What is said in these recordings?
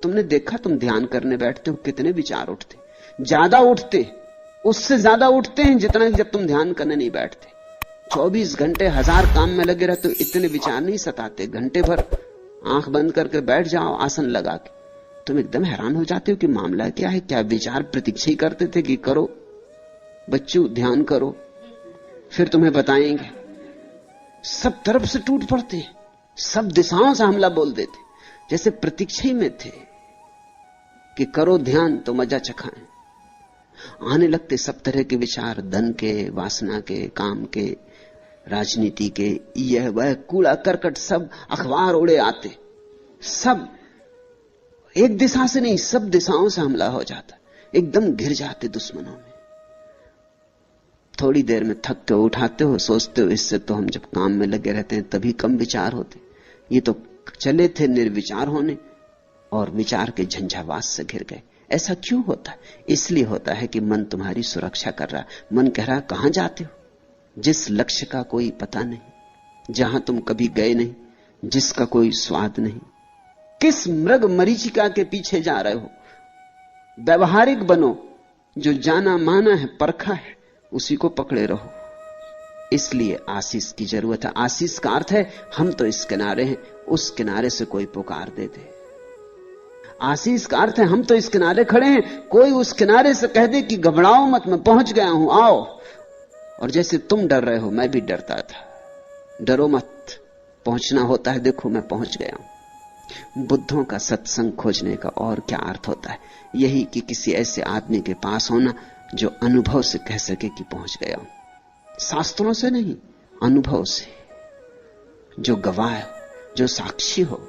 तुमने देखा, तुम ध्यान करने बैठते हो कितने विचार उठते, ज्यादा उठते, उससे ज्यादा उठते हैं जितना जब तुम ध्यान करने नहीं बैठते। 24 घंटे 1000 काम में लगे रहते हो, इतने विचार नहीं सताते। घंटे भर आंख बंद करके बैठ जाओ आसन लगा के, तुम एकदम हैरान हो जाते हो कि मामला क्या है। क्या विचार प्रतीक्षा ही करते थे कि करो बच्चों ध्यान करो, फिर तुम्हें बताएंगे। सब तरफ से टूट पड़ते हैं, सब दिशाओं से हमला बोल देते, जैसे प्रतीक्षा ही में थे कि करो ध्यान तो मजा चखाएं। आने लगते सब तरह के विचार, धन के, वासना के, काम के, राजनीति के, यह वह कूड़ा करकट सब अखबार उड़े आते। सब एक दिशा से नहीं, सब दिशाओं से हमला हो जाता, एकदम घिर जाते दुश्मनों में। थोड़ी देर में थक के उठाते हो, सोचते हो इससे तो हम जब काम में लगे रहते हैं तभी कम विचार होते, ये तो चले थे निर्विचार होने और विचार के झंझावात से घिर गए। ऐसा क्यों होता है? इसलिए होता है कि मन तुम्हारी सुरक्षा कर रहा है। मन कह रहा है कहां जाते हो, जिस लक्ष्य का कोई पता नहीं, जहां तुम कभी गए नहीं, जिसका कोई स्वाद नहीं, किस मृग मरीचिका के पीछे जा रहे हो। व्यवहारिक बनो, जो जाना माना है, परखा है, उसी को पकड़े रहो। इसलिए आशीष की जरूरत है। आशीष का अर्थ है हम तो इस किनारे हैं, उस किनारे से कोई पुकार दे दे। आशीष का अर्थ है हम तो इस किनारे खड़े हैं, कोई उस किनारे से कह दे कि घबराओ मत, मैं पहुंच गया हूं, आओ। और जैसे तुम डर रहे हो मैं भी डरता था, डरो मत, पहुंचना होता है, देखो मैं पहुंच गया हूं। बुद्धों का सत्संग खोजने का और क्या अर्थ होता है? यही कि किसी ऐसे आदमी के पास होना जो अनुभव से कह सके कि पहुंच गया हूं। शास्त्रों से नहीं, अनुभव से, जो गवाह, जो साक्षी हो,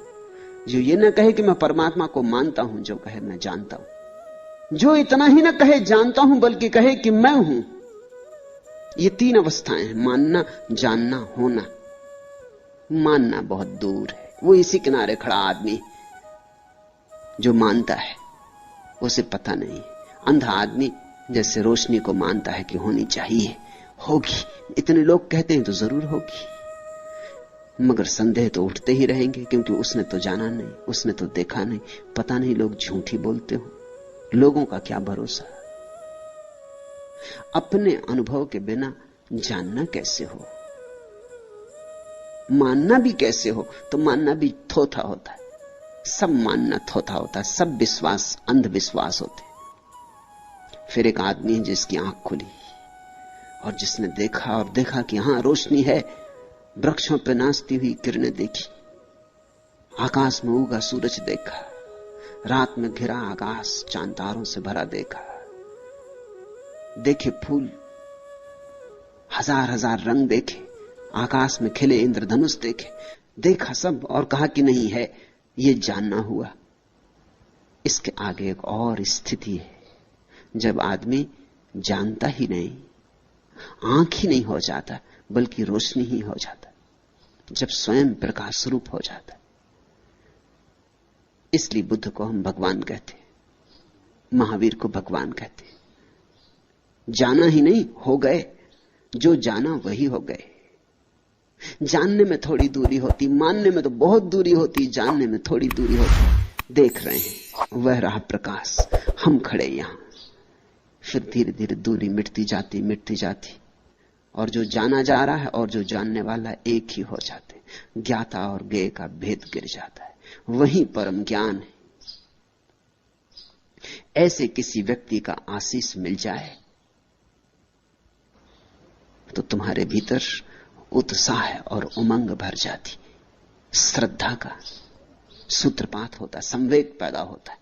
जो ये न कहे कि मैं परमात्मा को मानता हूं, जो कहे मैं जानता हूं, जो इतना ही न कहे जानता हूं बल्कि कहे कि मैं हूं। ये 3 अवस्थाएं हैं, मानना, जानना, होना। मानना बहुत दूर है, वो इसी किनारे खड़ा आदमी जो मानता है, उसे पता नहीं। अंधा आदमी जैसे रोशनी को मानता है कि होनी चाहिए, होगी, इतने लोग कहते हैं तो जरूर होगी, मगर संदेह तो उठते ही रहेंगे, क्योंकि उसने तो जाना नहीं, उसने तो देखा नहीं, पता नहीं लोग झूठ ही बोलते हो, लोगों का क्या भरोसा। अपने अनुभव के बिना जानना कैसे हो, मानना भी कैसे हो? तो मानना भी थोथा होता है, सब मानना थोथा होता है, सब विश्वास अंधविश्वास होते। फिर एक आदमी है जिसकी आंख खुली और जिसने देखा, और देखा कि हां रोशनी है, वृक्षों पर नाचती हुई किरणें देखी, आकाश में उगा सूरज देखा, रात में घिरा आकाश चांद तारों से भरा देखा, देखे फूल, हजार हजार रंग देखे, आकाश में खिले इंद्रधनुष देखे, देखा सब और कहा कि नहीं है, ये जानना हुआ। इसके आगे एक और स्थिति है, जब आदमी जानता ही नहीं, आंख ही नहीं हो जाता बल्कि रोशनी ही हो जाता, जब स्वयं प्रकाश रूप हो जाता। इसलिए बुद्ध को हम भगवान कहते, महावीर को भगवान कहते। जाना ही नहीं, हो गए, जो जाना वही हो गए। जानने में थोड़ी दूरी होती, मानने में तो बहुत दूरी होती, जानने में थोड़ी दूरी होती। देख रहे हैं, वह रहा प्रकाश, हम खड़े यहां। फिर धीरे धीरे दूरी मिटती जाती, मिटती जाती, और जो जाना जा रहा है और जो जानने वाला है एक ही हो जाते। ज्ञाता और ज्ञेय का भेद गिर जाता है, वही परम ज्ञान है। ऐसे किसी व्यक्ति का आशीष मिल जाए तो तुम्हारे भीतर उत्साह और उमंग भर जाती, श्रद्धा का सूत्रपात होता, संवेग पैदा होता है।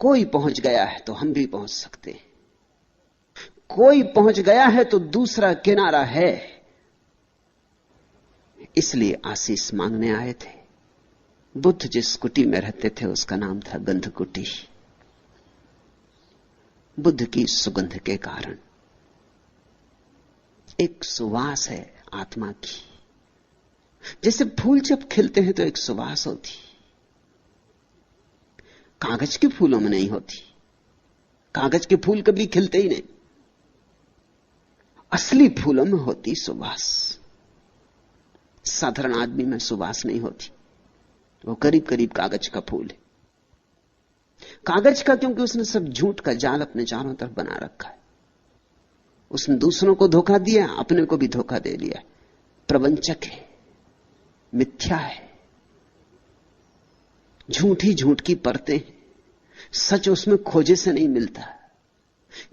कोई पहुंच गया है तो हम भी पहुंच सकते हैं, कोई पहुंच गया है तो दूसरा किनारा है। इसलिए आशीष मांगने आए थे। बुद्ध जिस कुटी में रहते थे उसका नाम था गंध कुटी, बुद्ध की सुगंध के कारण। एक सुवास है आत्मा की, जैसे फूल जब खिलते हैं तो एक सुवास होती, कागज के फूलों में नहीं होती। कागज के फूल कभी खिलते ही नहीं, असली फूलों में होती सुवास। साधारण आदमी में सुवास नहीं होती, वो करीब करीब कागज का फूल है। कागज का, क्योंकि उसने सब झूठ का जाल अपने चारों तरफ बना रखा है। उसने दूसरों को धोखा दिया, अपने को भी धोखा दे लिया। प्रवंचक है, मिथ्या है, झूठ ही झूठ की परतें, सच उसमें खोजे से नहीं मिलता।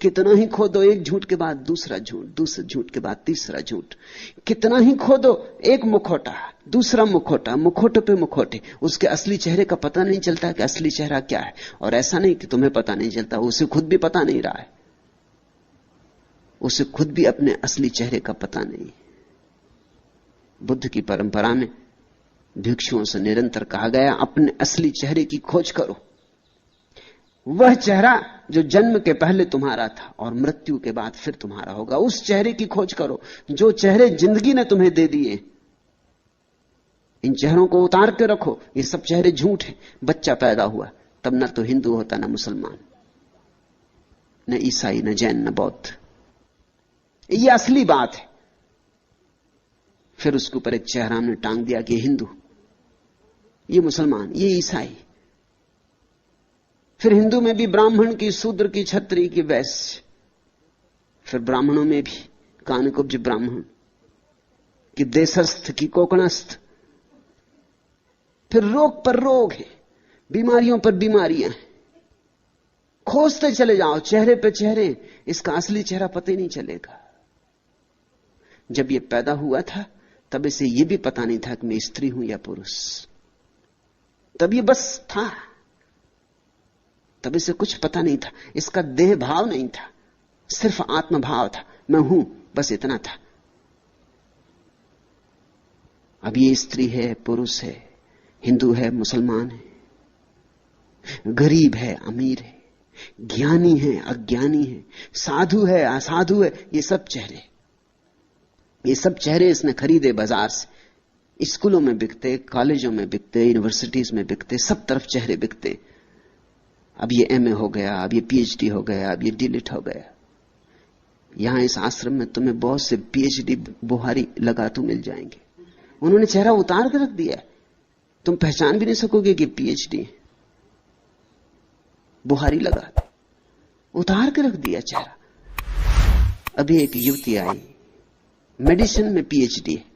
कितना ही खोदो, एक झूठ के बाद दूसरा झूठ, दूसरे झूठ के बाद तीसरा झूठ। कितना ही खोदो, एक मुखौटा, दूसरा मुखौटा, मुखौटे पे मुखौटे। उसके असली चेहरे का पता नहीं चलता कि असली चेहरा क्या है। और ऐसा नहीं कि तुम्हें पता नहीं चलता, उसे खुद भी पता नहीं रहा है। उसे खुद भी अपने असली चेहरे का पता नहीं। बुद्ध की परंपरा में भिक्षुओं से निरंतर कहा गया, अपने असली चेहरे की खोज करो। वह चेहरा जो जन्म के पहले तुम्हारा था और मृत्यु के बाद फिर तुम्हारा होगा, उस चेहरे की खोज करो। जो चेहरे जिंदगी ने तुम्हें दे दिए, इन चेहरों को उतार के रखो। ये सब चेहरे झूठ हैं। बच्चा पैदा हुआ तब न तो हिंदू होता, न मुसलमान, न ईसाई, न जैन, न बौद्ध। ये असली बात है। फिर उसके ऊपर एक चेहरा हमने टांग दिया कि हिंदू, ये मुसलमान, ये ईसाई। फिर हिंदू में भी ब्राह्मण की, शूद्र की, क्षत्रिय की, वैश्य। फिर ब्राह्मणों में भी कानकुब्ज ब्राह्मण कि देशस्थ की कोकणस्थ। फिर रोग पर रोग है, बीमारियों पर बीमारियां हैं। खोजते चले जाओ चेहरे पे चेहरे, इसका असली चेहरा पता ही नहीं चलेगा। जब ये पैदा हुआ था तब इसे ये भी पता नहीं था कि मैं स्त्री हूं या पुरुष। तब ये बस था, तब इसे कुछ पता नहीं था। इसका देह भाव नहीं था, सिर्फ आत्म भाव था, मैं हूं, बस इतना था। अब ये स्त्री है, पुरुष है, हिंदू है, मुसलमान है, गरीब है, अमीर है, ज्ञानी है, अज्ञानी है, साधु है, असाधु है। ये सब चेहरे इसने खरीदे बाजार से। स्कूलों में बिकते, कॉलेजों में बिकते, यूनिवर्सिटीज में बिकते, सब तरफ चेहरे बिकते। अब ये एमए हो गया, अब ये पीएचडी हो गया, अब ये डीलिट हो गया। यहां इस आश्रम में तुम्हें बहुत से पीएचडी बुहारी लगातू मिल जाएंगे। उन्होंने चेहरा उतार के रख दिया, तुम पहचान भी नहीं सकोगे कि पीएचडी बुहारी लगा, उतार के रख दिया चेहरा। अभी एक युवती आई, मेडिसिन में पीएचडी है।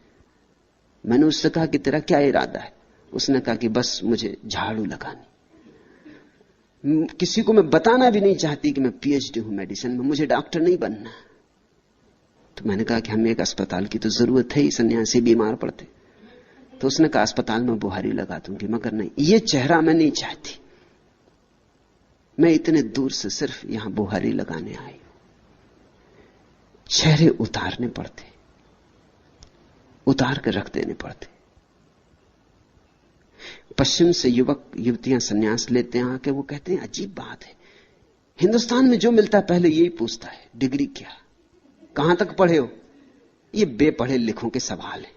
मैंने उससे कहा कि तेरा क्या इरादा है? उसने कहा कि बस मुझे झाड़ू लगानी। किसी को मैं बताना भी नहीं चाहती कि मैं पीएचडी हूं मेडिसिन में, मुझे डॉक्टर नहीं बनना। तो मैंने कहा कि हमें एक अस्पताल की तो जरूरत है ही, सन्यासी बीमार पड़ते। तो उसने कहा अस्पताल में बुहारी लगा दूंगी, मगर नहीं, ये चेहरा मैं नहीं चाहती। मैं इतने दूर से सिर्फ यहां बुहारी लगाने आई। चेहरे उतारने पड़ते, उतार कर रख देने पड़ते। पश्चिम से युवक युवतियां सन्यास लेते हैं आके, वो कहते हैं अजीब बात है, हिंदुस्तान में जो मिलता है पहले यही पूछता है, डिग्री क्या, कहां तक पढ़े हो? ये बेपढ़े लिखों के सवाल है।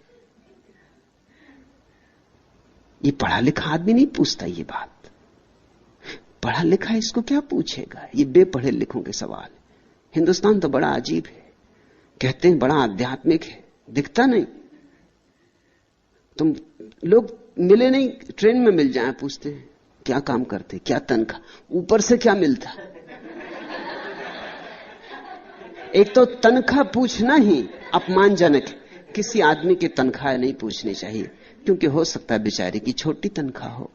ये पढ़ा लिखा आदमी नहीं पूछता ये बात। पढ़ा लिखा इसको क्या पूछेगा? ये बेपढ़े लिखों के सवाल है। हिंदुस्तान तो बड़ा अजीब है, कहते हैं बड़ा आध्यात्मिक है, दिखता नहीं। तुम लोग मिले नहीं, ट्रेन में मिल जाए, पूछते हैं क्या काम करते, क्या तनख्वाह, ऊपर से क्या मिलता। एक तो तनख्वाह पूछना ही अपमानजनक है। किसी आदमी की तनख्वाह नहीं पूछनी चाहिए, क्योंकि हो सकता है बेचारे की छोटी तनख्वाह हो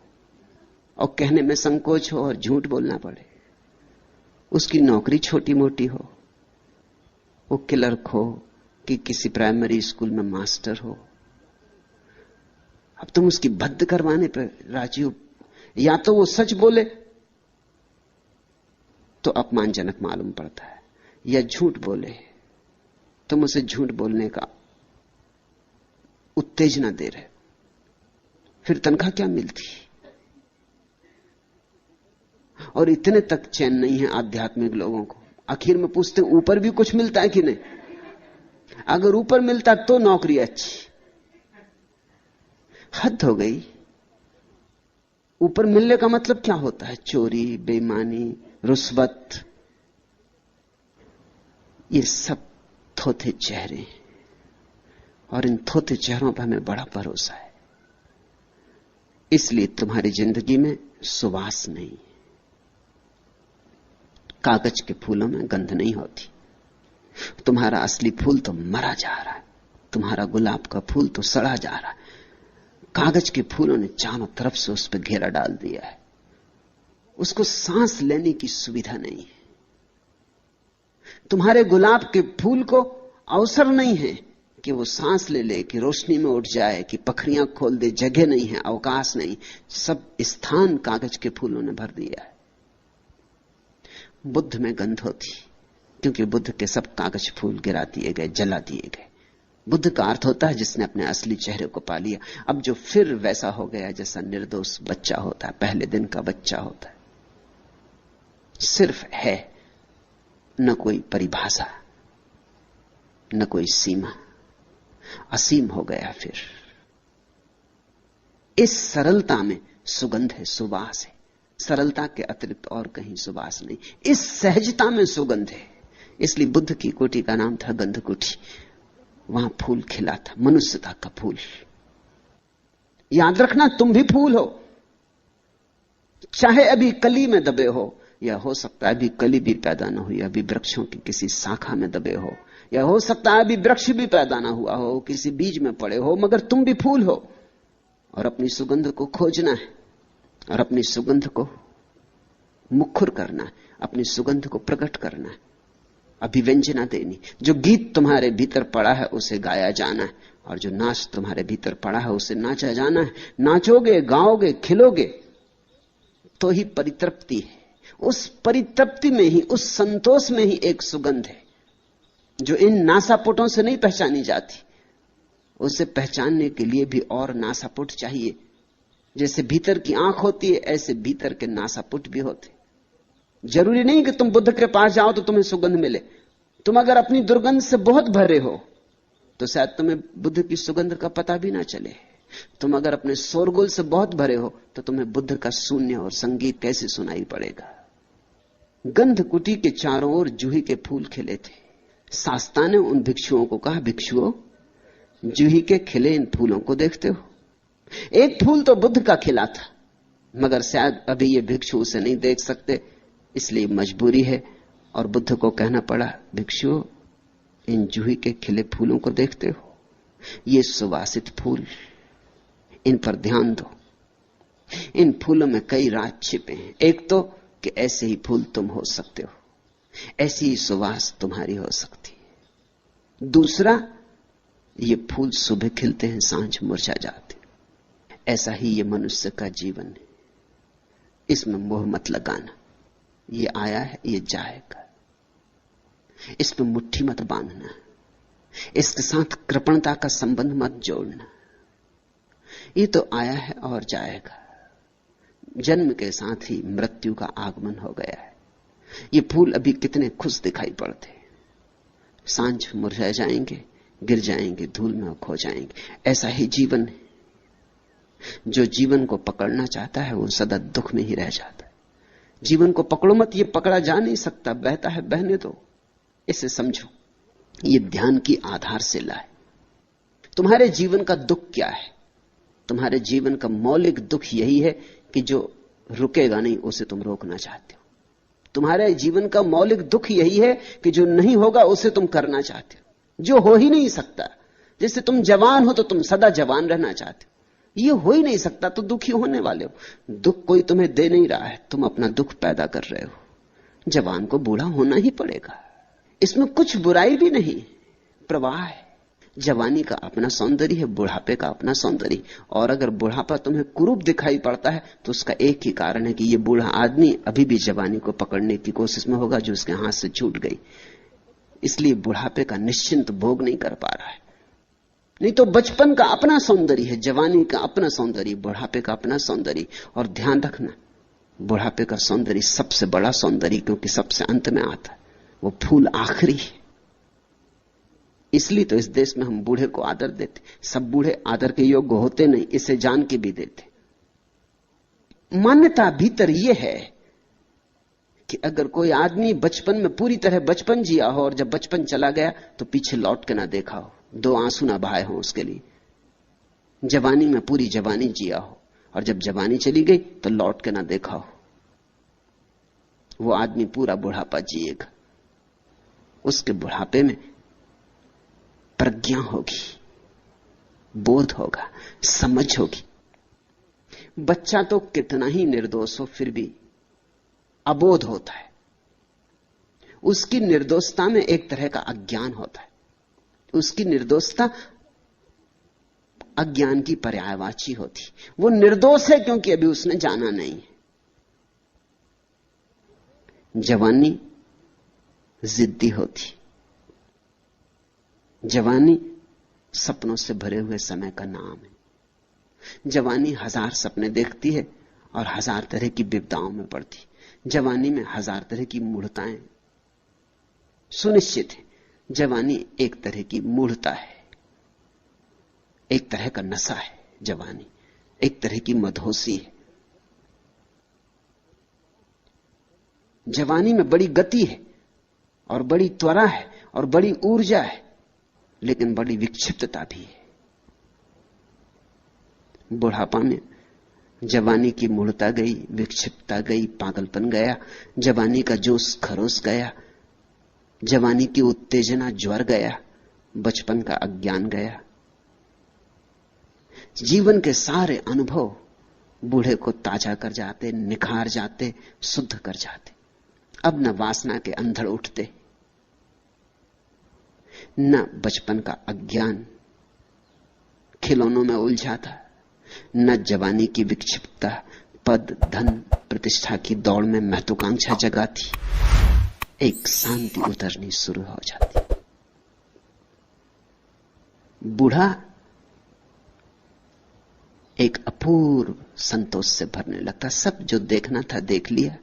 और कहने में संकोच हो और झूठ बोलना पड़े। उसकी नौकरी छोटी मोटी हो, वो क्लर्क हो कि किसी प्राइमरी स्कूल में मास्टर हो। अब तुम उसकी भद्द करवाने पर राजी हो। या तो वो सच बोले तो अपमानजनक मालूम पड़ता है, या झूठ बोले तुम उसे झूठ बोलने का उत्तेजना दे रहे, फिर तनख्वाह क्या मिलती। और इतने तक चैन नहीं है आध्यात्मिक लोगों को। आखिर में पूछते ऊपर भी कुछ मिलता है कि नहीं। अगर ऊपर मिलता तो नौकरी अच्छी। हद हो गई। ऊपर मिलने का मतलब क्या होता है? चोरी, बेईमानी, रुस्वत, ये सब थोथे चेहरे हैं, और इन थोथे चेहरों पर हमें बड़ा भरोसा है। इसलिए तुम्हारी जिंदगी में सुवास नहीं, कागज के फूलों में गंध नहीं होती। तुम्हारा असली फूल तो मरा जा रहा है, तुम्हारा गुलाब का फूल तो सड़ा जा रहा है। कागज के फूलों ने चारों तरफ से उस पर घेरा डाल दिया है, उसको सांस लेने की सुविधा नहीं है। तुम्हारे गुलाब के फूल को अवसर नहीं है कि वो सांस ले ले, कि रोशनी में उठ जाए, कि पखरियां खोल दे। जगह नहीं है, अवकाश नहीं, सब स्थान कागज के फूलों ने भर दिया है। बुद्ध में गंध होती, क्योंकि बुद्ध के सब कागज फूल गिरा दिए गए, जला दिए गए। बुद्ध का अर्थ होता है जिसने अपने असली चेहरे को पा लिया। अब जो फिर वैसा हो गया जैसा निर्दोष बच्चा होता है, पहले दिन का बच्चा होता है, सिर्फ है, न कोई परिभाषा, न कोई सीमा, असीम हो गया। फिर इस सरलता में सुगंध है, सुवास है। सरलता के अतिरिक्त और कहीं सुवास नहीं। इस सहजता में सुगंध है। इसलिए बुद्ध की कुटी का नाम था गंध कुटी। वहां फूल खिला था, मनुष्यता का फूल। याद रखना, तुम भी फूल हो, चाहे अभी कली में दबे हो, या हो सकता है अभी कली भी पैदा ना हुई, अभी वृक्षों की किसी शाखा में दबे हो, या हो सकता है अभी वृक्ष भी पैदा ना हुआ हो, किसी बीज में पड़े हो, मगर तुम भी फूल हो। और अपनी सुगंध को खोजना है, और अपनी सुगंध को मुखर करना है, अपनी सुगंध को प्रकट करना है, अभिव्यंजना देनी। जो गीत तुम्हारे भीतर पड़ा है उसे गाया जाना है, और जो नाच तुम्हारे भीतर पड़ा है उसे नाचा जाना है। नाचोगे, गाओगे, खिलोगे तो ही परितृप्ति है। उस परितृप्ति में ही, उस संतोष में ही एक सुगंध है जो इन नासापुटों से नहीं पहचानी जाती। उसे पहचानने के लिए भी और नासापुट चाहिए। जैसे भीतर की आंख होती है, ऐसे भीतर के नासापुट भी होते। जरूरी नहीं कि तुम बुद्ध के पास जाओ तो तुम्हें सुगंध मिले। तुम अगर अपनी दुर्गंध से बहुत भरे हो तो शायद तुम्हें बुद्ध की सुगंध का पता भी ना चले। तुम अगर अपने शोरगुल से बहुत भरे हो तो तुम्हें बुद्ध का शून्य और संगीत कैसे सुनाई पड़ेगा। गंध कुटी के चारों ओर जूही के फूल खिले थे। शास्ता ने उन भिक्षुओं को कहा, भिक्षुओं, जूही के खिले इन फूलों को देखते हो? एक फूल तो बुद्ध का खिला था, मगर शायद अभी ये भिक्षु उसे नहीं देख सकते, इसलिए मजबूरी है। और बुद्ध को कहना पड़ा, भिक्षुओं, इन जूही के खिले फूलों को देखते हो? ये सुवासित फूल, इन पर ध्यान दो। इन फूलों में कई राज छिपे हैं। एक तो कि ऐसे ही फूल तुम हो सकते हो, ऐसी ही सुवास तुम्हारी हो सकती है। दूसरा, ये फूल सुबह खिलते हैं, सांझ मुरझा जाते। ऐसा ही ये मनुष्य का जीवन है। इसमें मोह मत लगाना। ये आया है, ये जाएगा। इसमें मुट्ठी मत बांधना। इसके साथ कृपणता का संबंध मत जोड़ना। ये तो आया है और जाएगा। जन्म के साथ ही मृत्यु का आगमन हो गया है। ये फूल अभी कितने खुश दिखाई पड़ते, सांझ मुरझा जाएंगे, गिर जाएंगे, धूल में खो जाएंगे। ऐसा ही जीवन है। जो जीवन को पकड़ना चाहता है वो सदा दुख में ही रह जाता है। जीवन को पकड़ो मत, ये पकड़ा जा नहीं सकता, बहता है बहने दो। इसे समझो, ये ध्यान की आधारशिला है। तुम्हारे जीवन का दुख क्या है? तुम्हारे जीवन का मौलिक दुख यही है कि जो रुकेगा नहीं उसे तुम रोकना चाहते हो। तुम्हारे जीवन का मौलिक दुख यही है कि जो नहीं होगा उसे तुम करना चाहते हो, जो हो ही नहीं सकता। जैसे तुम जवान हो तो तुम सदा जवान रहना चाहते हो, ये हो ही नहीं सकता तो दुखी होने वाले हो। दुख कोई तुम्हें दे नहीं रहा है, तुम अपना दुख पैदा कर रहे हो। जवान को बूढ़ा होना ही पड़ेगा, इसमें कुछ बुराई भी नहीं, प्रवाह है। जवानी का अपना सौंदर्य है, बुढ़ापे का अपना सौंदर्य। और अगर बुढ़ापा तुम्हें कुरूप दिखाई पड़ता है तो उसका एक ही कारण है कि यह बूढ़ा आदमी अभी भी जवानी को पकड़ने की कोशिश में होगा जो उसके हाथ से छूट गई, इसलिए बुढ़ापे का निश्चिंत भोग नहीं कर पा रहा है। नहीं तो बचपन का अपना सौंदर्य है, जवानी का अपना सौंदर्य, बुढ़ापे का अपना सौंदर्य। और ध्यान रखना, बुढ़ापे का सौंदर्य सबसे बड़ा सौंदर्य, क्योंकि सबसे अंत में आता है। वो फूल आखिरी है। इसलिए तो इस देश में हम बूढ़े को आदर देते। सब बूढ़े आदर के योग्य होते नहीं, इसे जान के भी देते। मान्यता भीतर यह है कि अगर कोई आदमी बचपन में पूरी तरह बचपन जिया हो और जब बचपन चला गया तो पीछे लौट के ना देखा हो, दो आंसू ना बहाए हो उसके लिए। जवानी में पूरी जवानी जिया हो और जब जवानी चली गई तो लौट के ना देखा हो, वो आदमी पूरा बुढ़ापा जिएगा। उसके बुढ़ापे में प्रज्ञा होगी, बोध होगा, समझ होगी। बच्चा तो कितना ही निर्दोष हो फिर भी अबोध होता है। उसकी निर्दोषता में एक तरह का अज्ञान होता है। उसकी निर्दोषता अज्ञान की पर्यायवाची होती। वो निर्दोष है क्योंकि अभी उसने जाना नहीं है। जवानी जिद्दी होती, जवानी सपनों से भरे हुए समय का नाम है। जवानी हजार सपने देखती है और हजार तरह की विपदाओं में पड़ती। जवानी में हजार तरह की मूढ़ताएं सुनिश्चित है। जवानी एक तरह की मूढ़ता है, एक तरह का नशा है। जवानी एक तरह की मदहोशी है। जवानी में बड़ी गति है और बड़ी त्वरा है और बड़ी ऊर्जा है, लेकिन बड़ी विक्षिप्तता भी है। बुढ़ापा में जवानी की मूढ़ता गई, विक्षिप्तता गई, पागलपन गया, जवानी का जोश खरोश गया, जवानी की उत्तेजना ज्वर गया, बचपन का अज्ञान गया। जीवन के सारे अनुभव बूढ़े को ताजा कर जाते, निखार जाते, शुद्ध कर जाते। अब न वासना के अंधड़ उठते, न बचपन का अज्ञान खिलौनों में उलझाता, न जवानी की विक्षिप्तता पद धन प्रतिष्ठा की दौड़ में महत्वाकांक्षा जगाती। एक शांति उतरनी शुरू हो जाती। बूढ़ा एक अपूर्व संतोष से भरने लगता। सब जो देखना था देख लिया,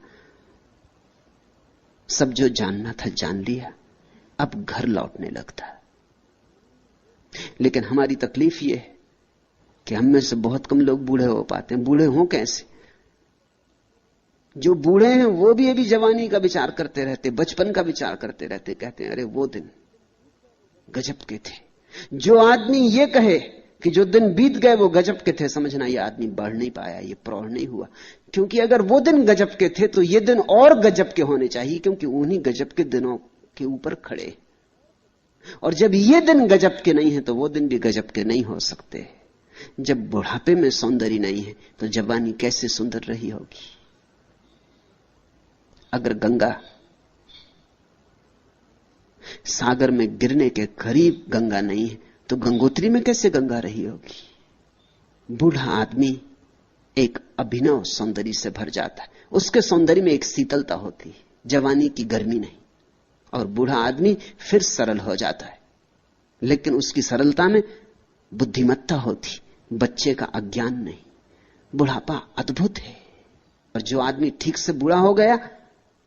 सब जो जानना था जान लिया, अब घर लौटने लगता। लेकिन हमारी तकलीफ यह है कि हम में से बहुत कम लोग बूढ़े हो पाते हैं। बूढ़े हों कैसे? जो बूढ़े हैं वो भी अभी जवानी का विचार करते रहते, बचपन का विचार करते रहते, कहते हैं अरे वो दिन गजब के थे। जो आदमी ये कहे कि जो दिन बीत गए वो गजब के थे, समझना ये आदमी बढ़ नहीं पाया, ये प्रौढ़ नहीं हुआ। क्योंकि अगर वो दिन गजब के थे तो ये दिन और गजब के होने चाहिए, क्योंकि उन्हीं गजब के दिनों के ऊपर खड़े। और जब ये दिन गजब के नहीं है तो वो दिन भी गजब के नहीं हो सकते। जब बुढ़ापे में सौंदर्य नहीं है तो जवानी कैसे सुंदर रही होगी? अगर गंगा सागर में गिरने के करीब गंगा नहीं है तो गंगोत्री में कैसे गंगा रही होगी? बूढ़ा आदमी एक अभिनव सौंदर्य से भर जाता है। उसके सौंदर्य में एक शीतलता होती है, जवानी की गर्मी नहीं। और बूढ़ा आदमी फिर सरल हो जाता है, लेकिन उसकी सरलता में बुद्धिमत्ता होती, बच्चे का अज्ञान नहीं। बुढ़ापा अद्भुत है। और जो आदमी ठीक से बूढ़ा हो गया,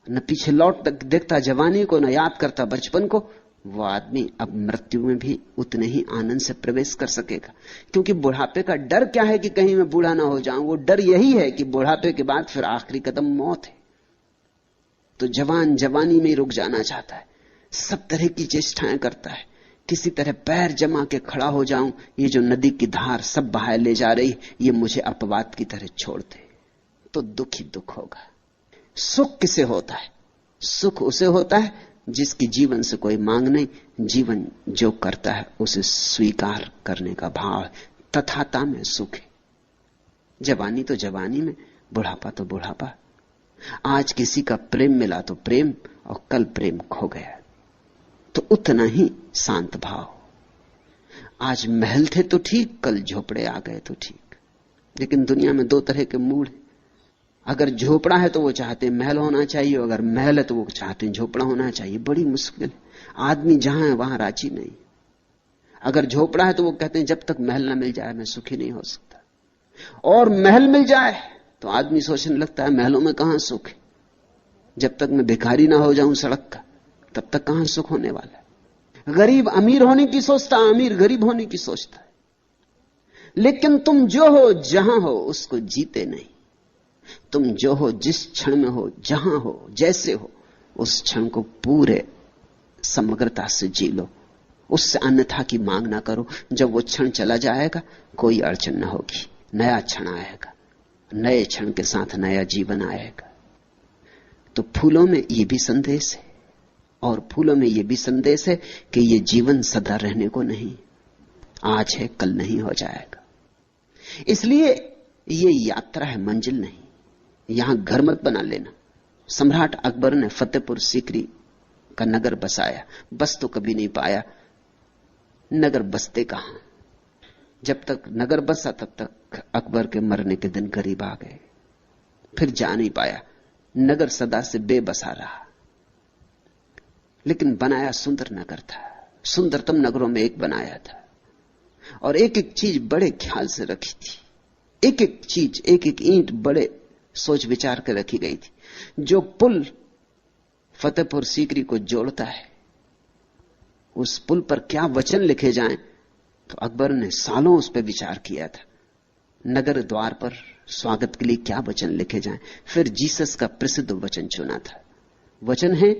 न पीछे लौट देखता जवानी को, न याद करता बचपन को, वो आदमी अब मृत्यु में भी उतने ही आनंद से प्रवेश कर सकेगा। क्योंकि बुढ़ापे का डर क्या है कि कहीं मैं बूढ़ा ना हो जाऊं? वो डर यही है कि बुढ़ापे के बाद फिर आखिरी कदम मौत है। तो जवान जवानी में ही रुक जाना चाहता है, सब तरह की चेष्टाएं करता है, किसी तरह पैर जमा के खड़ा हो जाऊं, ये जो नदी की धार सब बहाए ले जा रही, ये मुझे अपवाद की तरह छोड़ दे। तो दुख ही दुख होगा। सुख किसे होता है? सुख उसे होता है जिसकी जीवन से कोई मांग नहीं, जीवन जो करता है उसे स्वीकार करने का भाव है। तथाता में सुख है। जवानी तो जवानी में, बुढ़ापा तो बुढ़ापा। आज किसी का प्रेम मिला तो प्रेम, और कल प्रेम खो गया तो उतना ही शांत भाव। आज महल थे तो ठीक, कल झोपड़े आ गए तो ठीक। लेकिन दुनिया में दो तरह के मूड हैं। अगर झोपड़ा है तो वो चाहते हैं महल होना चाहिए, अगर महल है तो वो चाहते हैं झोपड़ा होना चाहिए। बड़ी मुश्किल है। आदमी जहां है वहां राजी नहीं। अगर झोपड़ा है तो वो कहते हैं जब तक महल ना मिल जाए मैं सुखी नहीं हो सकता, और महल मिल जाए तो आदमी सोचने लगता है महलों में कहां सुख है, जब तक मैं भिखारी ना हो जाऊं सड़क का तब तक कहां सुख होने वाला है। गरीब अमीर होने की सोचता, अमीर गरीब होने की सोचता है। लेकिन तुम जो हो जहां हो उसको जीते नहीं। तुम जो हो, जिस क्षण में हो, जहां हो, जैसे हो, उस क्षण को पूरे समग्रता से जी लो। उससे अन्यथा की मांग ना करो। जब वो क्षण चला जाएगा कोई अड़चन ना होगी, नया क्षण आएगा, नए क्षण के साथ नया जीवन आएगा। तो फूलों में यह भी संदेश है, और फूलों में यह भी संदेश है कि यह जीवन सदा रहने को नहीं, आज है कल नहीं हो जाएगा। इसलिए यह यात्रा है, मंजिल नहीं। यहां घर मत बना लेना। सम्राट अकबर ने फतेहपुर सीकरी का नगर बसाया, बस तो कभी नहीं पाया। नगर बसते कहां? जब तक नगर बसा तब तक अकबर के मरने के दिन करीब आ गए, फिर जा नहीं पाया। नगर सदा से बेबसा रहा, लेकिन बनाया सुंदर नगर था, सुंदरतम नगरों में एक बनाया था, और एक एक चीज बड़े ख्याल से रखी थी। एक एक चीज, एक एक ईंट बड़े सोच विचार कर रखी गई थी। जो पुल फतेहपुर सीकरी को जोड़ता है, उस पुल पर क्या वचन लिखे जाएं, तो अकबर ने सालों उस पर विचार किया था। नगर द्वार पर स्वागत के लिए क्या वचन लिखे जाएं। फिर जीसस का प्रसिद्ध वचन चुना था। वचन है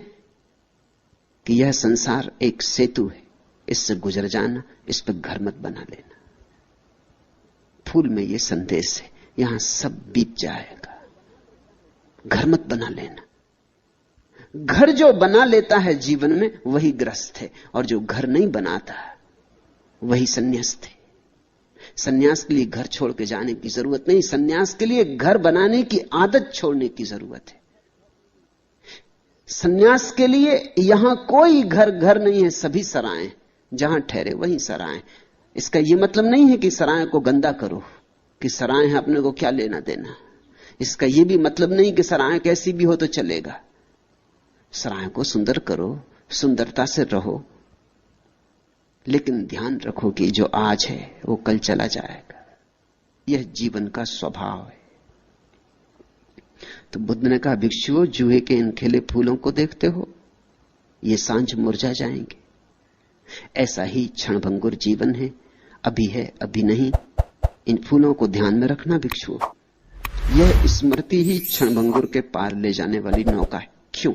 कि यह संसार एक सेतु है, इससे गुजर जाना, इस पर घर मत बना लेना। फूल में यह संदेश है, यहां सब बीत जाएगा, घर मत बना लेना। घर जो बना लेता है जीवन में वही ग्रस्त है, और जो घर नहीं बनाता वही संन्यास्त है। संन्यास के लिए घर छोड़ के जाने की जरूरत नहीं, संन्यास के लिए घर बनाने की आदत छोड़ने की जरूरत है। संन्यास के लिए यहां कोई घर घर नहीं है, सभी सराएं, जहां ठहरे वहीं सराएं। इसका यह मतलब नहीं है कि सराय को गंदा करो, कि सराय है अपने को क्या लेना देना। इसका यह भी मतलब नहीं कि सराय कैसी भी हो तो चलेगा। सराय को सुंदर करो, सुंदरता से रहो, लेकिन ध्यान रखो कि जो आज है वो कल चला जाएगा। यह जीवन का स्वभाव है। तो बुद्ध ने कहा, भिक्षुओं, जूहे के इन खिले फूलों को देखते हो, ये सांझ मुरझा जाएंगे। ऐसा ही क्षणभंगुर जीवन है, अभी है अभी नहीं। इन फूलों को ध्यान में रखना भिक्षुओं। यह स्मृति ही क्षणभंगुर के पार ले जाने वाली नौका है। क्यों?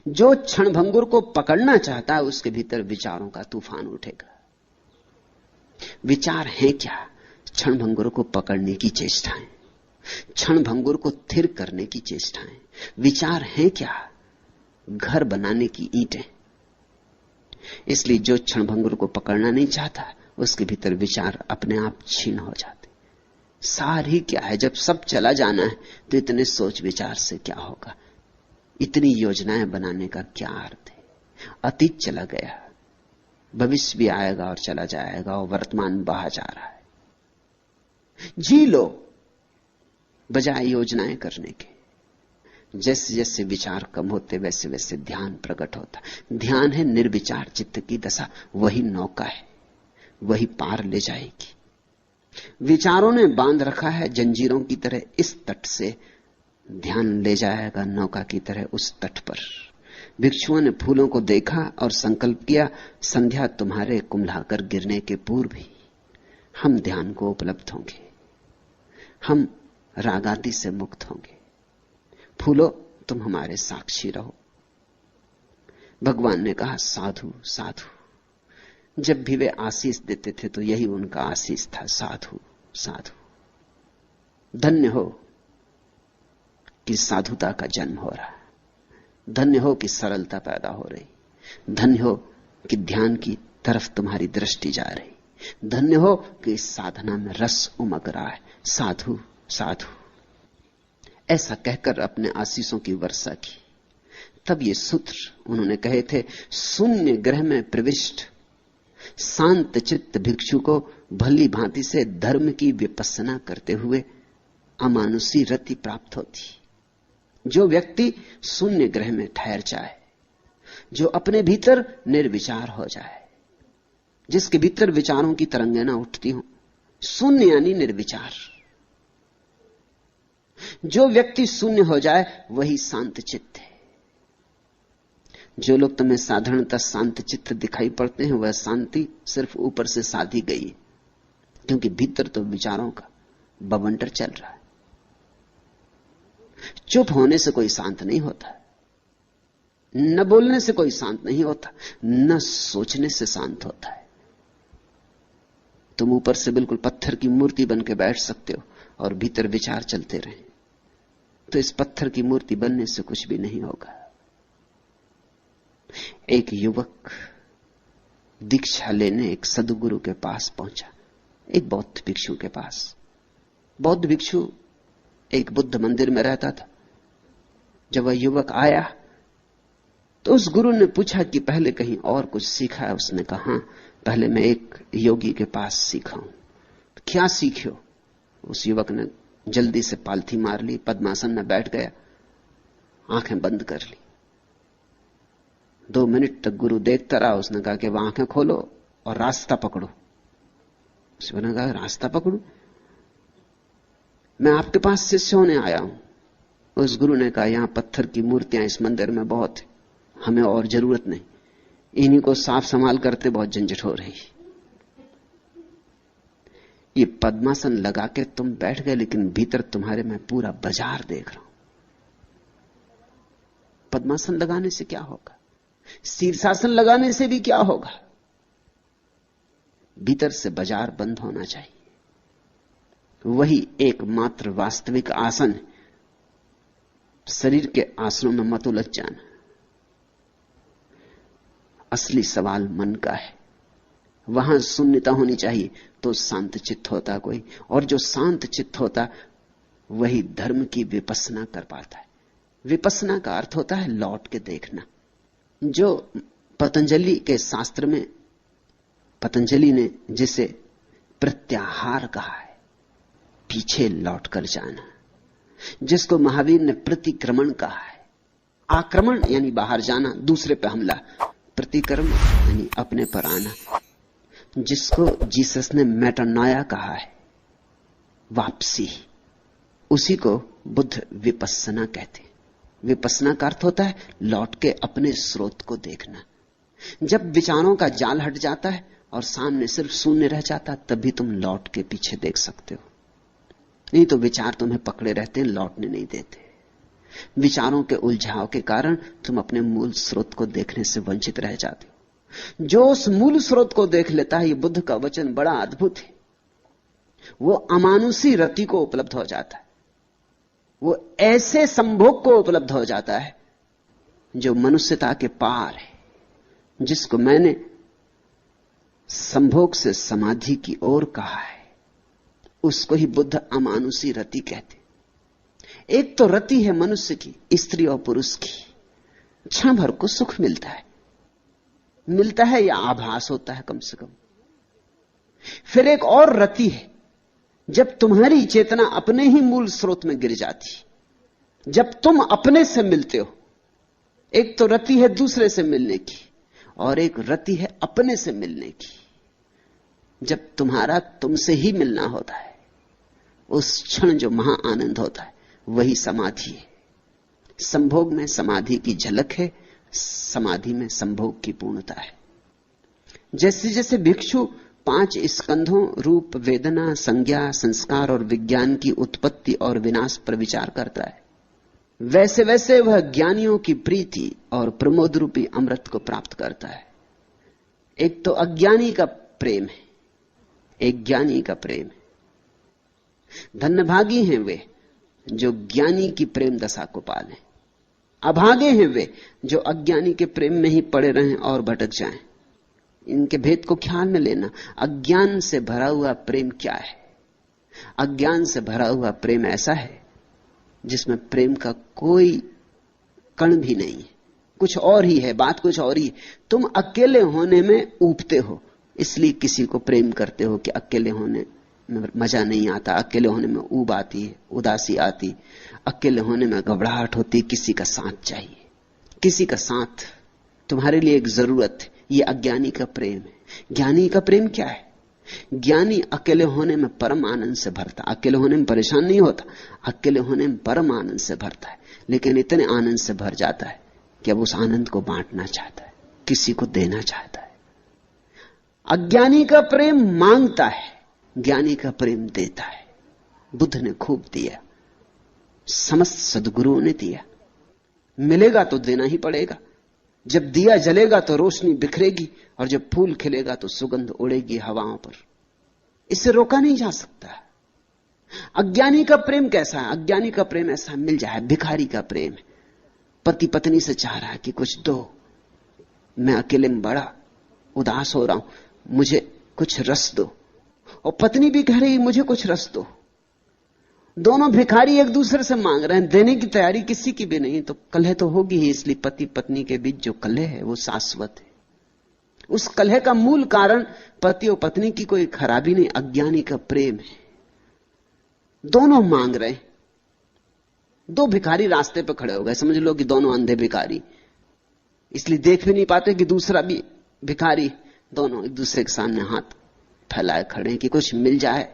जो क्षणभंगुर को पकड़ना चाहता है उसके भीतर विचारों का तूफान उठेगा। विचार है क्या? क्षणभंगुर को पकड़ने की चेष्टाएं, क्षणभंगुर को थिर करने की चेष्टाएं। विचार है क्या? घर बनाने की ईंटें। इसलिए जो क्षणभंगुर को पकड़ना नहीं चाहता उसके भीतर विचार अपने आप छीन हो जाते। सार ही क्या है? जब सब चला जाना है तो इतने सोच विचार से क्या होगा? इतनी योजनाएं बनाने का क्या अर्थ है? अतीत चला गया, भविष्य भी आएगा और चला जाएगा, और वर्तमान बहा जा रहा है। जी लो बजाय योजनाएं करने के। जैसे जैसे विचार कम होते वैसे वैसे ध्यान प्रकट होता। ध्यान है निर्विचार चित्त की दशा, वही नौका है, वही पार ले जाएगी। विचारों ने बांध रखा है जंजीरों की तरह इस तट से, ध्यान ले जाएगा नौका की तरह उस तट पर। भिक्षुओं ने फूलों को देखा और संकल्प किया, संध्या तुम्हारे कुम्हलाकर गिरने के पूर्व ही हम ध्यान को उपलब्ध होंगे, हम रागादि से मुक्त होंगे। फूलो तुम हमारे साक्षी रहो। भगवान ने कहा, साधु साधु। जब भी वे आशीष देते थे तो यही उनका आशीष था, साधु साधु। धन्य हो कि साधुता का जन्म हो रहा है, धन्य हो कि सरलता पैदा हो रही, धन्य हो कि ध्यान की तरफ तुम्हारी दृष्टि जा रही, धन्य हो कि इस साधना में रस उमग रहा है। साधु साधु। ऐसा कहकर अपने आशीषों की वर्षा की। तब ये सूत्र उन्होंने कहे थे, शून्य ग्रह में प्रविष्ट शांत चित्त भिक्षु को भली भांति से धर्म की विपස්සना करते हुए अमानुषी रति प्राप्त होती। जो व्यक्ति शून्य ग्रह में ठहर जाए, जो अपने भीतर निर्विचार हो जाए, जिसके भीतर विचारों की तरंगें ना उठती हो, शून्य यानी निर्विचार। जो व्यक्ति शून्य हो जाए वही शांत चित्त है। जो लोग तुम्हें साधारणतः शांत चित्त दिखाई पड़ते हैं वह शांति सिर्फ ऊपर से साधी गई है, क्योंकि भीतर तो विचारों का बवंडर चल रहा है। चुप होने से कोई शांत नहीं होता, न बोलने से कोई शांत नहीं होता, न सोचने से शांत होता है। तुम ऊपर से बिल्कुल पत्थर की मूर्ति बन के बैठ सकते हो और भीतर विचार चलते रहे, तो इस पत्थर की मूर्ति बनने से कुछ भी नहीं होगा। एक युवक दीक्षा लेने एक सदगुरु के पास पहुंचा, एक बौद्ध भिक्षु के पास। बौद्ध भिक्षु एक बुद्ध मंदिर में रहता था। जब वह युवक आया तो उस गुरु ने पूछा कि पहले कहीं और कुछ सीखा है? उसने कहा, हाँ, पहले मैं एक योगी के पास सीखा हूं। क्या सीखो? उस युवक ने जल्दी से पालथी मार ली, पद्मासन में बैठ गया, आंखें बंद कर ली। 2 मिनट तक गुरु देखता रहा। उसने कहा कि वह आंखें खोलो और रास्ता पकड़ो। उसने कहा, रास्ता पकड़ू? मैं आपके पास शिष्य होने आया हूं। उस गुरु ने कहा, यहां पत्थर की मूर्तियां इस मंदिर में बहुत है, हमें और जरूरत नहीं, इन्हीं को साफ संभाल करते बहुत झंझट हो रही। ये पद्मासन लगा के तुम बैठ गए, लेकिन भीतर तुम्हारे मैं पूरा बाजार देख रहा हूं। पद्मासन लगाने से क्या होगा? शीर्षासन लगाने से भी क्या होगा? भीतर से बाजार बंद होना चाहिए। वही एकमात्र वास्तविक आसन है। शरीर के आसनों में मत उलझ जाना। असली सवाल मन का है। वहां शून्यता होनी चाहिए तो शांत चित्त होता कोई, और जो शांत चित्त होता वही धर्म की विपස්සना कर पाता है। विपස්සना का अर्थ होता है लौट के देखना। जो पतंजलि के शास्त्र में पतंजलि ने जिसे प्रत्याहार कहा है, पीछे लौट कर जाना, जिसको महावीर ने प्रतिक्रमण कहा है, आक्रमण यानी बाहर जाना, दूसरे पे हमला, प्रतिक्रमण यानी अपने पर आना, जिसको जीसस ने मेटानॉया कहा है, वापसी, उसी को बुद्ध विपස්සना कहते हैं। विपස්සना का अर्थ होता है लौट के अपने स्रोत को देखना। जब विचारों का जाल हट जाता है और सामने सिर्फ शून्य रह जाता, तभी तुम लौट के पीछे देख सकते हो। नहीं तो विचार तुम्हें पकड़े रहते हैं, लौटने नहीं देते। विचारों के उलझाव के कारण तुम अपने मूल स्रोत को देखने से वंचित रह जाते हो। जो उस मूल स्रोत को देख लेता है, ये बुद्ध का वचन बड़ा अद्भुत है, वो अमानुषी रति को उपलब्ध हो जाता है। वो ऐसे संभोग को उपलब्ध हो जाता है जो मनुष्यता के पार है, जिसको मैंने संभोग से समाधि की ओर कहा है। उसको ही बुद्ध अमानुषी रति कहते। एक तो रति है मनुष्य की, स्त्री और पुरुष की, क्षण भर को सुख मिलता है या आभास होता है कम से कम। फिर एक और रति है, जब तुम्हारी चेतना अपने ही मूल स्रोत में गिर जाती, जब तुम अपने से मिलते हो। एक तो रति है दूसरे से मिलने की, और एक रति है अपने से मिलने की। जब तुम्हारा तुमसे ही मिलना होता है, उस क्षण जो महा आनंद होता है, वही समाधि है। संभोग में समाधि की झलक है, समाधि में संभोग की पूर्णता है। जैसे जैसे भिक्षु 5 स्कंधों रूप, वेदना, संज्ञा, संस्कार और विज्ञान की उत्पत्ति और विनाश पर विचार करता है, वैसे वैसे वह ज्ञानियों की प्रीति और प्रमोद रूपी अमृत को प्राप्त करता है। एक तो अज्ञानी का प्रेम है, एक ज्ञानी का प्रेम है। धन्यभागी हैं वे जो ज्ञानी की प्रेम दशा को पालें, अभागे हैं वे जो अज्ञानी के प्रेम में ही पड़े रहें और भटक जाएं। इनके भेद को ख्याल में लेना। अज्ञान से भरा हुआ प्रेम क्या है? अज्ञान से भरा हुआ प्रेम ऐसा है जिसमें प्रेम का कोई कण भी नहीं है, कुछ और ही है, बात कुछ और ही। तुम अकेले होने में ऊबते हो, इसलिए किसी को प्रेम करते हो कि अकेले होने में मजा नहीं आता, अकेले होने में ऊब आती है, उदासी आती, अकेले होने में घबराहट होती, किसी का साथ चाहिए, किसी का साथ तुम्हारे लिए एक जरूरत है। ये अज्ञानी का प्रेम है। ज्ञानी का प्रेम क्या है? ज्ञानी अकेले होने में परम आनंद से भरता, अकेले होने में परेशान नहीं होता, अकेले होने में परम आनंद से भरता है। लेकिन इतने आनंद से भर जाता है कि अब उस आनंद को बांटना चाहता है, किसी को देना चाहता है। अज्ञानी का प्रेम मांगता है, ज्ञानी का प्रेम देता है। बुद्ध ने खूब दिया, समस्त सद्गुरुओं ने दिया। मिलेगा तो देना ही पड़ेगा। जब दिया जलेगा तो रोशनी बिखरेगी, और जब फूल खिलेगा तो सुगंध उड़ेगी हवाओं पर। इसे रोका नहीं जा सकता। अज्ञानी का प्रेम कैसा है? अज्ञानी का प्रेम ऐसा मिल जाए, भिखारी का प्रेम है। पति पत्नी से चाह रहा है कि कुछ दो, मैं अकेले में बड़ा उदास हो रहा हूं, मुझे कुछ रस दो, और पत्नी भी कह रही मुझे कुछ रस दो। दोनों भिखारी एक दूसरे से मांग रहे हैं, देने की तैयारी किसी की भी नहीं, तो कलह तो होगी ही। इसलिए पति पत्नी के बीच जो कलह है वो शाश्वत है। उस कलह का मूल कारण पति और पत्नी की कोई खराबी नहीं, अज्ञानी का प्रेम है। दोनों मांग रहे हैं। दो भिखारी रास्ते पर खड़े हो गए, समझ लो कि दोनों अंधे भिखारी, इसलिए देख भी नहीं पाते कि दूसरा भी भिखारी। दोनों एक दूसरे के सामने हाथ फैलाए खड़े हैं कि कुछ मिल जाए,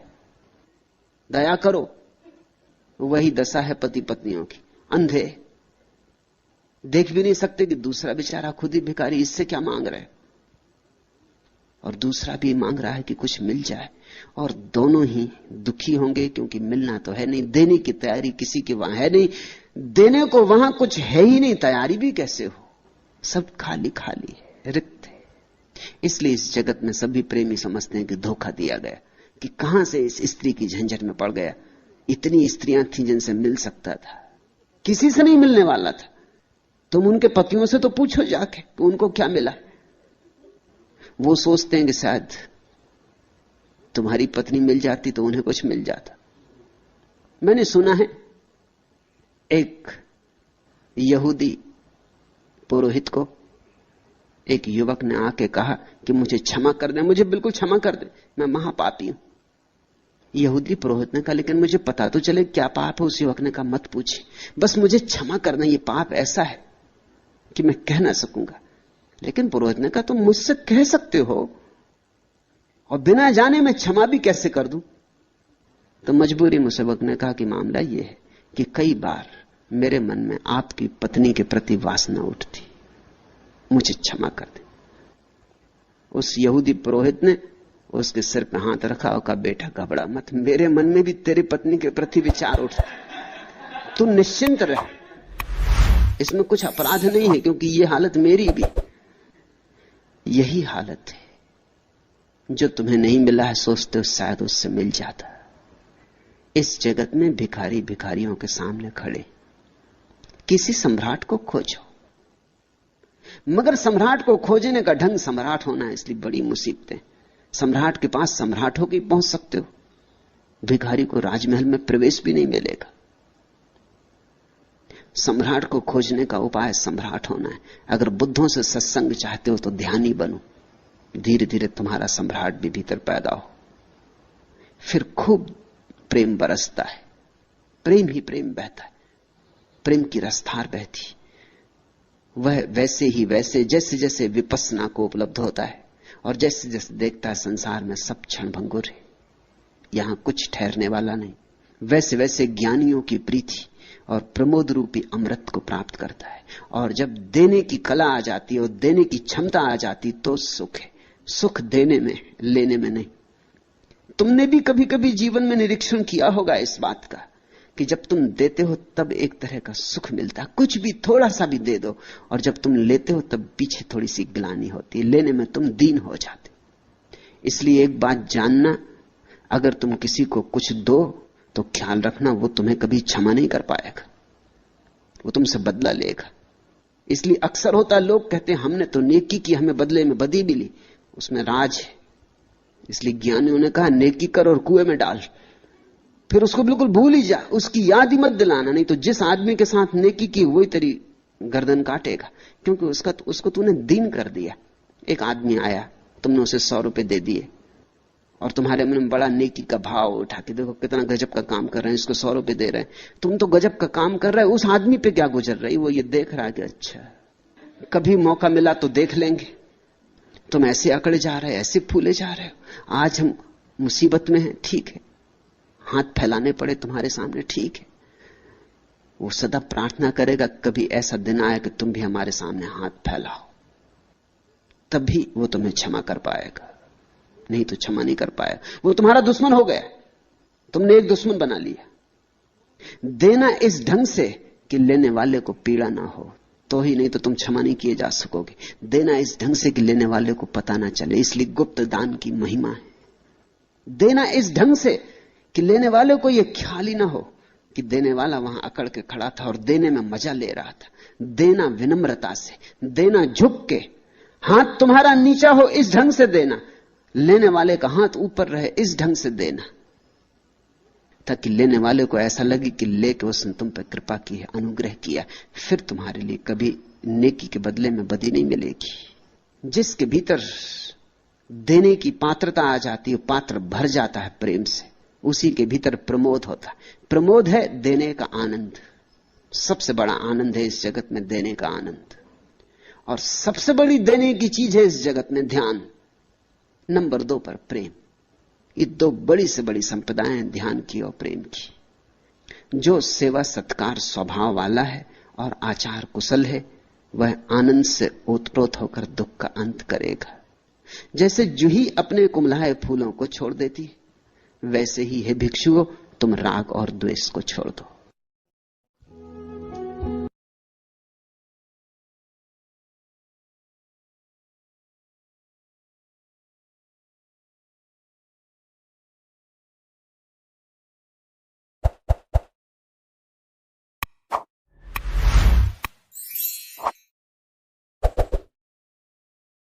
दया करो। वही दशा है पति पत्नियों की, अंधे, देख भी नहीं सकते कि दूसरा बेचारा खुद ही भिखारी, इससे क्या मांग रहे, और दूसरा भी मांग रहा है कि कुछ मिल जाए। और दोनों ही दुखी होंगे, क्योंकि मिलना तो है नहीं, देने की तैयारी किसी के वहां है नहीं, देने को वहां कुछ है ही नहीं, तैयारी भी कैसे हो, सब खाली खाली है, रिक्त है। इसलिए इस जगत में सभी प्रेमी समझते हैं कि धोखा दिया गया, कि कहां से इस स्त्री की झंझट में पड़ गया। इतनी स्त्रियां थी जिनसे मिल सकता था, किसी से नहीं मिलने वाला था। तुम उनके पतियों से तो पूछो जाके कि उनको क्या मिला। वो सोचते हैं कि शायद तुम्हारी पत्नी मिल जाती तो उन्हें कुछ मिल जाता। मैंने सुना है एक यहूदी पुरोहित को एक युवक ने आके कहा कि मुझे क्षमा कर दे, मुझे बिल्कुल क्षमा कर दे, मैं महापापी हूं। यहूदी पुरोहित ने कहा लेकिन मुझे पता तो चले क्या पाप है। उस युवक ने कहा मत पूछे, बस मुझे क्षमा करना, ये पाप ऐसा है कि मैं कह ना सकूंगा। लेकिन पुरोहित ने कहा तुम मुझसे कह सकते हो और बिना जाने मैं क्षमा भी कैसे कर दूं। तो मजबूरी मुसबक ने कहा कि मामला यह है कि कई बार मेरे मन में आपकी पत्नी के प्रति वासना उठती, मुझे क्षमा कर दे। उस यहूदी पुरोहित ने उसके सिर पे हाथ रखा और कहा बेटा घबरा मत, मेरे मन में भी तेरी पत्नी के प्रति विचार उठता, तू निश्चिंत रह, इसमें कुछ अपराध नहीं है, क्योंकि यह हालत मेरी भी। यही हालत है जो तुम्हें नहीं मिला है, सोचते हो शायद उससे मिल जाता। इस जगत में भिखारी भिखारियों के सामने खड़े, किसी सम्राट को खोजो, मगर सम्राट को खोजने का ढंग सम्राट होना है, इसलिए बड़ी मुसीबतें। सम्राट के पास सम्राट होकर पहुंच सकते हो, भिखारी को राजमहल में प्रवेश भी नहीं मिलेगा। सम्राट को खोजने का उपाय सम्राट होना है। अगर बुद्धों से सत्संग चाहते हो तो ध्यानी बनो, धीरे धीरे तुम्हारा सम्राट भी भीतर पैदा हो, फिर खूब प्रेम बरसता है, प्रेम ही प्रेम बहता है, प्रेम की रसधार बहती। वह वैसे ही वैसे जैसे जैसे विपस्सना को उपलब्ध होता है और जैसे जैसे देखता है संसार में सब क्षण भंगुर है, यहां कुछ ठहरने वाला नहीं, वैसे वैसे ज्ञानियों की प्रीति और प्रमोद रूपी अमृत को प्राप्त करता है। और जब देने की कला आ जाती है और देने की क्षमता आ जाती तो सुख है। सुख देने में, लेने में नहीं। तुमने भी कभी कभी जीवन में निरीक्षण किया होगा इस बात का कि जब तुम देते हो तब एक तरह का सुख मिलता है, कुछ भी थोड़ा सा भी दे दो, और जब तुम लेते हो तब पीछे थोड़ी सी ग्लानि होती है, लेने में तुम दीन हो जाते। इसलिए एक बात जानना, अगर तुम किसी को कुछ दो तो ख्याल रखना वो तुम्हें कभी क्षमा नहीं कर पाएगा, वो तुमसे बदला लेगा। इसलिए अक्सर होता है, लोग कहते हैं हमने तो नेकी की, हमें बदले में बदी मिली, उसमें राज है। इसलिए ज्ञानियों ने कहा नेकी कर और कुएं में डाल, फिर उसको बिल्कुल भूल ही जा, उसकी याद ही मत दिलाना, नहीं तो जिस आदमी के साथ नेकी की वही तेरी गर्दन काटेगा, क्योंकि उसको तूने दीन कर दिया। एक आदमी आया, तुमने उसे 100 रुपए दे दिए और तुम्हारे मन में बड़ा नेकी का भाव उठा कि देखो कितना गजब का काम कर रहे हैं, इसको 100 रुपए दे रहे हैं। तुम तो गजब का काम कर रहे हो, उस आदमी पे क्या गुजर रही, वो ये देख रहा है कि अच्छा कभी मौका मिला तो देख लेंगे। तुम ऐसे अकड़े जा रहे हो, ऐसे फूले जा रहे हो, आज हम मुसीबत में हैं, ठीक है, हाथ फैलाने पड़े तुम्हारे सामने, ठीक है। वो सदा प्रार्थना करेगा कभी ऐसा दिन आए कि तुम भी हमारे सामने हाथ फैलाओ, तभी वो तुम्हें क्षमा कर पाएगा, नहीं तो क्षमा नहीं कर पाएगा। वो तुम्हारा दुश्मन हो गया, तुमने एक दुश्मन बना लिया। देना इस ढंग से कि लेने वाले को पीड़ा ना हो तो ही, नहीं तो तुम क्षमा नहीं किए जा सकोगे। देना इस ढंग से कि लेने वाले को पता ना चले, इसलिए गुप्त दान की महिमा है। देना इस ढंग से कि लेने वाले को यह ख्याल ही ना हो कि देने वाला वहां अकड़ के खड़ा था और देने में मजा ले रहा था। देना विनम्रता से, देना झुक के, हाथ तुम्हारा नीचा हो इस ढंग से देना, लेने वाले का हाथ ऊपर रहे इस ढंग से देना, ताकि लेने वाले को ऐसा लगे कि लेके उसने तुम पर कृपा की है, अनुग्रह किया। फिर तुम्हारे लिए कभी नेकी के बदले में बदी नहीं मिलेगी। जिसके भीतर देने की पात्रता आ जाती है, पात्र भर जाता है प्रेम से, उसी के भीतर प्रमोद होता है। प्रमोद है देने का आनंद। सबसे बड़ा आनंद है इस जगत में देने का आनंद, और सबसे बड़ी देने की चीज है इस जगत में ध्यान। नंबर 2 पर प्रेम। ये 2 बड़ी से बड़ी संपदाएं हैं, ध्यान की और प्रेम की। जो सेवा सत्कार स्वभाव वाला है और आचार कुशल है, वह आनंद से ओतप्रोत होकर दुख का अंत करेगा। जैसे जूही अपने कुमलाए फूलों को छोड़ देती, वैसे ही हे भिक्षुओं तुम राग और द्वेष को छोड़ दो।